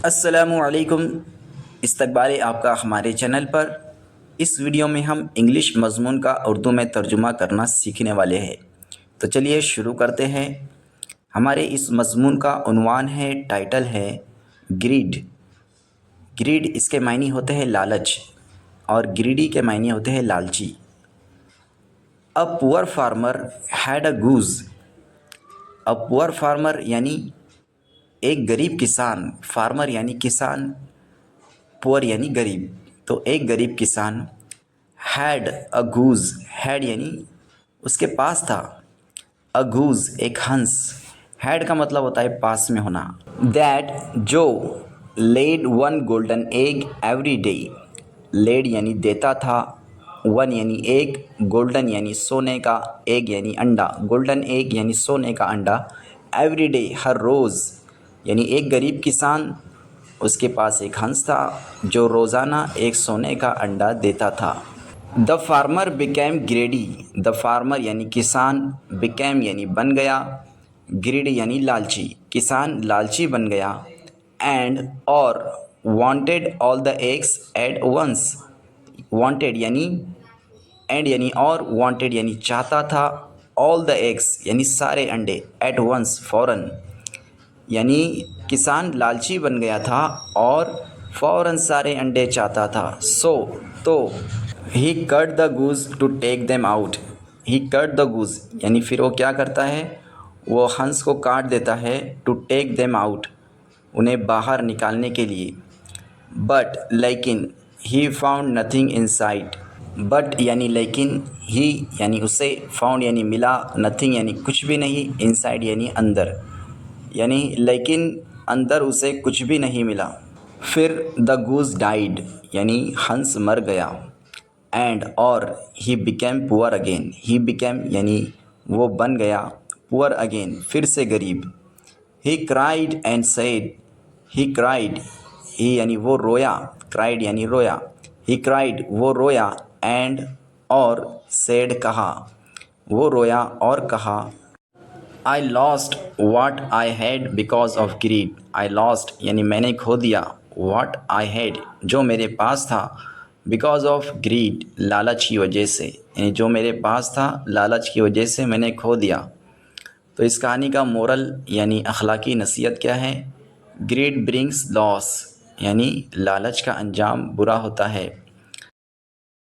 अस्सलामुअलैकुम। इस्तकबाल आपका हमारे चैनल पर। इस वीडियो में हम इंग्लिश मज़मून का उर्दू में तर्जुमा करना सीखने वाले हैं। तो चलिए शुरू करते हैं। हमारे इस मज़मून का उन्वान है, टाइटल है ग्रीड। ग्रीड इसके मायने होते हैं लालच और ग्रीडी के मायने होते हैं लालची। A poor farmer had a goose. A poor farmer यानी एक गरीब किसान, फार्मर यानी किसान, पुअर यानी गरीब। तो एक गरीब किसान हैड अ गूज़, हैड यानी उसके पास था, अ गूज़ एक हंस। हैड का मतलब होता है पास में होना। दैट जो laid one golden egg every day. Laid यानी देता था, वन यानी एक, गोल्डन यानी सोने का, एग यानी अंडा। गोल्डन एग यानी सोने का अंडा, एवरी डे हर रोज़। यानी एक गरीब किसान, उसके पास एक हंस था जो रोज़ाना एक सोने का अंडा देता था। The farmer became ग्रेडी। The farmer यानी किसान, बिकेम यानी बन गया, ग्रेडी यानी लालची। किसान लालची बन गया। एंड और wanted all the eggs at once. Wanted यानी एंड यानी और, वांटेड यानी चाहता था, ऑल द एग्स यानी सारे अंडे, एट वंस फ़ौरन। यानी किसान लालची बन गया था और फ़ौरन सारे अंडे चाहता था। तो he cut the goose to take them out. He cut the goose यानी फिर वो क्या करता है, वो हंस को काट देता है, टू टेक देम आउट उन्हें बाहर निकालने के लिए। बट लेकिन he found nothing in site. But यानी लेकिन, ही यानी उसे, फाउंड यानी मिला, नथिंग यानी कुछ भी नहीं, इनसाइड यानी अंदर। यानी लेकिन अंदर उसे कुछ भी नहीं मिला। फिर द गूज़ डाइड यानी हंस मर गया। एंड और he became poor again. He became यानी वो बन गया, पुअर अगेन फिर से गरीब। He cried and said. He cried, he यानी वो रोया, क्राइड यानी रोया। ही क्राइड वो रोया, एंड और सेड कहा, वो रोया और कहा, I lost what I had because of greed. I lost यानी मैंने खो दिया, वाट आई हैड जो मेरे पास था, बिकॉज ऑफ ग्रीड लालच की वजह से, यानी जो मेरे पास था लालच की वजह से मैंने खो दिया। तो इस कहानी का मोरल यानी अखलाकी नसीहत क्या है? ग्रीड ब्रिंग्स लॉस, यानी लालच का अंजाम बुरा होता है।